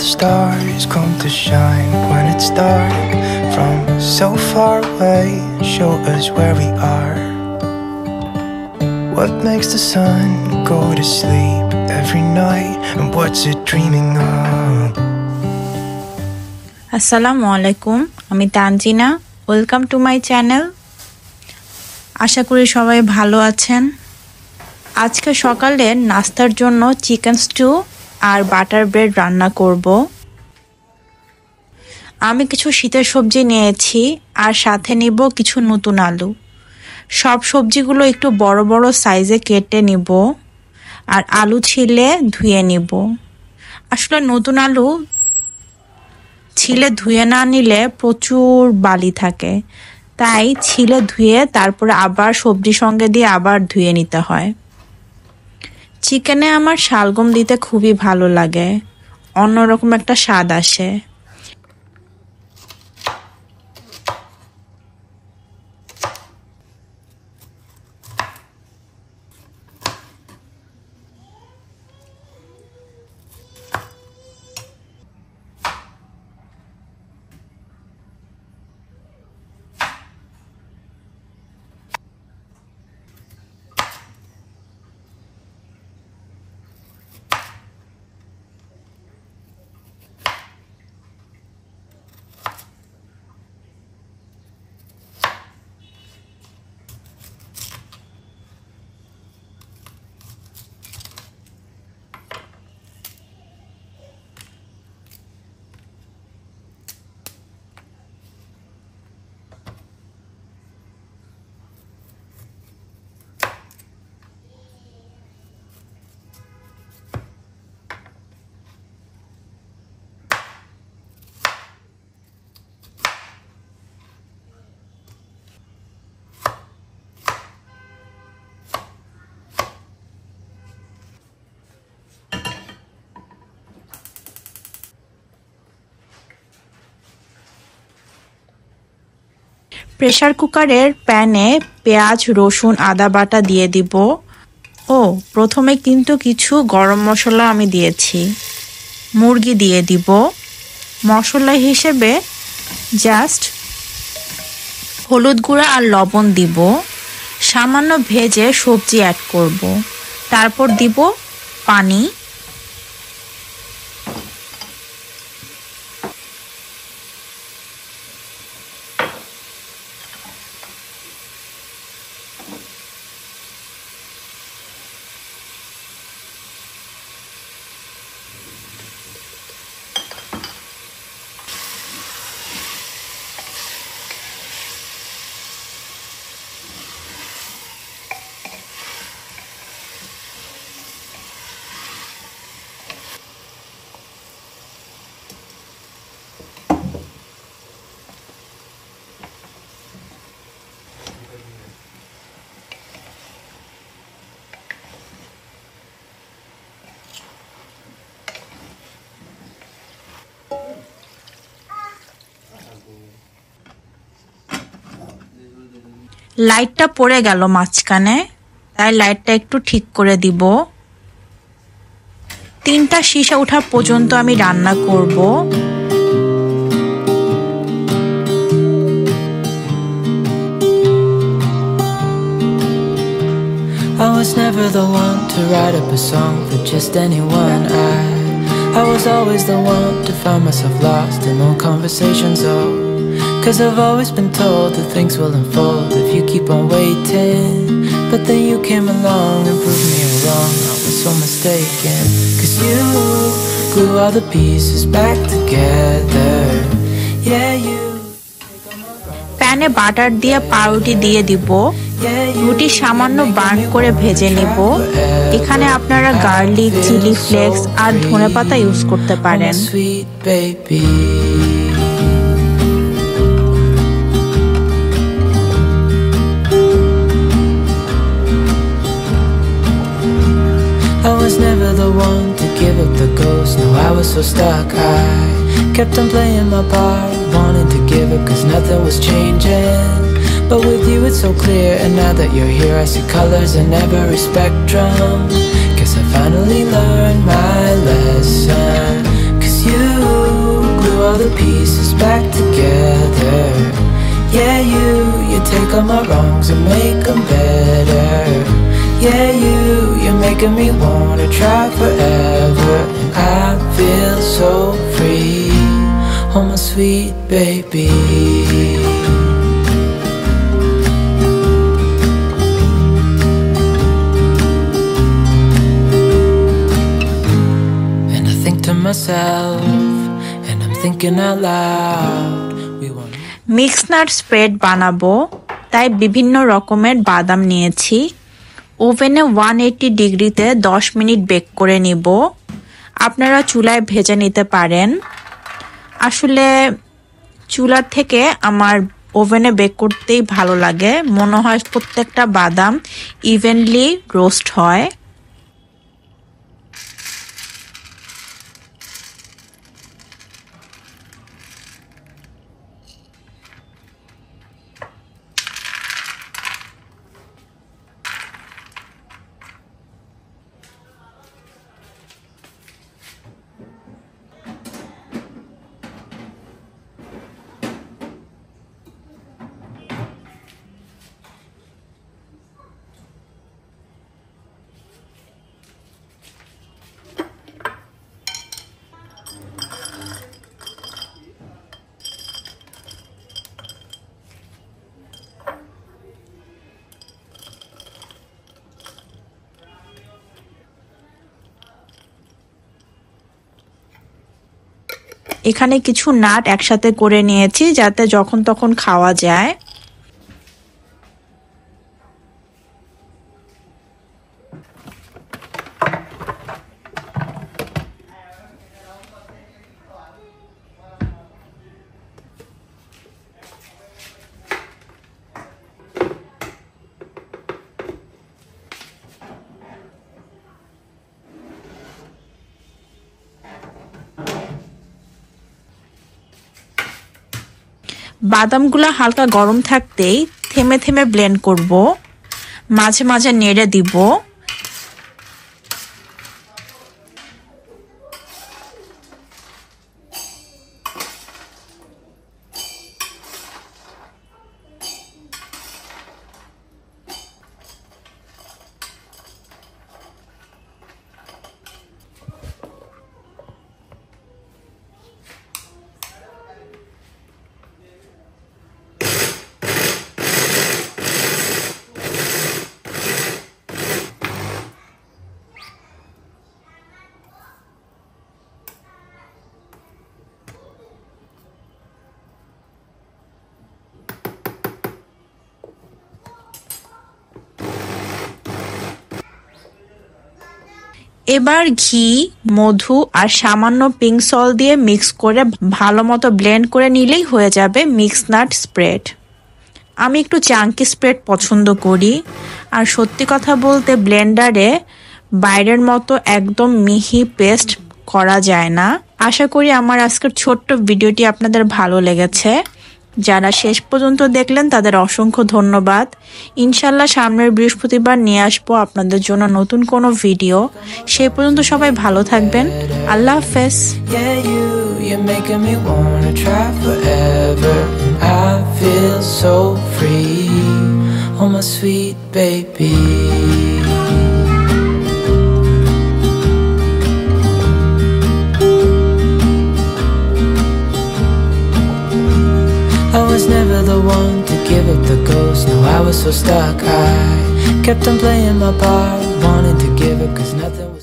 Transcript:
the stars come to shine when it's dark from so far away. Show us where we are. What makes the sun go to sleep every night, and what's it dreaming of? আসসালামু আলাইকুম, আমি Tanzina. Welcome to my channel. আশা করি সবাই ভালো আছেন। আজকে সকালে নাস্তার জন্য চিকেন স্টু আর বাটার ব্রেড রান্না করব। আমি কিছু শীতের সবজি নিয়েছি আর সাথে নিব কিছু নতুন আলু। সব সবজিগুলো একটু বড় বড় সাইজে কেটে নিব আর আলু ছিলে ধুয়ে নিব। আসলে নতুন আলু ছিলে ধুয়ে না নিলে প্রচুর বালি থাকে, তাই ছিলে ধুয়ে তারপরে আবার সবজি সঙ্গে দিয়ে আবার ধুয়ে নিতে হয়। চিকেনে আমার শালগম দিতে খুবই ভালো লাগে, অন্যরকম একটা স্বাদ আসে। প্রেসার কুকারের প্যানে পেঁয়াজ, রসুন, আদা বাটা দিয়ে দিব। প্রথমে কিন্তু কিছু গরম মশলা আমি দিয়েছি। মুরগি দিয়ে দিব। মশলা হিসেবে জাস্ট হলুদ গুঁড়া আর লবণ দিব। সামান্য ভেজে সবজি অ্যাড করব। তারপর দিব পানি। লাইটটা পড়ে গেল মাঝখানে, তাই লাইটটা একটু ঠিক করে দিব। 3টা শিশা ওঠা পর্যন্ত আমি রান্না করব। I was never the one to write up a song for just anyone. I was always the one to find myself lost in long conversations. Cause I've always been told that things will unfold if you keep on waiting. But then you came along and proved me wrong. I was so mistaken. Cause you glue all the pieces back together. Yeah, you. প্যানে butter দিয়ে পাউরুটি দিয়ে দিব। রুটি সামান্য burn করে ভেজে নিব। এখানে আপনারা গার্লিক, চিলি ফ্লেক্স আর ধনেপাতা ইউজ করতে পারেন। I was never the one to give up the ghost. No, I was so stuck. I kept on playing my part, wanting to give up cause nothing was changing. But with you it's so clear, and now that you're here I see colors in every spectrum. Guess I finally learned my lesson. Cause you all the pieces back together. Yeah, you take all my wrongs and make them better. Yeah, you're making me wanna try forever. And I feel so free, oh my sweet baby. And I think to myself, and I'm thinking out loud, we want mix nut spread বানাবো, তাই বিভিন্ন রকমের বাদাম নিয়েছি। ওভেনে 180 ডিগ্রিতে 10 minute bake করে নিব। আপনারা চুলায় ভেজে নিতে পারেন। আসলে চুলার থেকে আমার ওভেনে বেক করতেই ভালো লাগে, মনে হয় প্রত্যেকটা বাদাম ইভেনলি রোস্ট হয়। এখানে কিছু নাট একসাথে করে নিয়েছি যাতে যখন তখন খাওয়া যায়। বাদামগুলো হালকা গরম থাকতেই থেমে থেমে ব্লেন্ড করব, মাঝে মাঝে নেড়ে দিব। এবার ঘি, মধু আর সামান্য পিঙ্ক সল্ট দিয়ে মিক্স করে ভালো মতো ব্লেন্ড করে নিলেই হয়ে যাবে মিক্স নাট স্প্রেড। আমি একটু চাঙ্কি স্প্রেড পছন্দ করি, আর সত্যি কথা বলতে ব্লেন্ডারে বাইরের মতো একদম মিহি পেস্ট করা যায় না। আশা করি আমার আজকের ছোট্ট ভিডিওটি আপনাদের ভালো লেগেছে। যারা শেষ পর্যন্ত দেখলেন তাদের অসংখ্য ধন্যবাদ। ইনশাল্লাহ সামনের বৃহস্পতিবার নিয়ে আসবো আপনাদের জন্য নতুন কোনো ভিডিও। সেই পর্যন্ত সবাই ভালো থাকবেন। আল্লাহ হাফেজ। You're making me wanna try forever. I feel so free, oh my sweet baby. I was never the one to give up the ghost. No, I was so stuck. I kept on playing my part, wanting to give up 'cause nothing was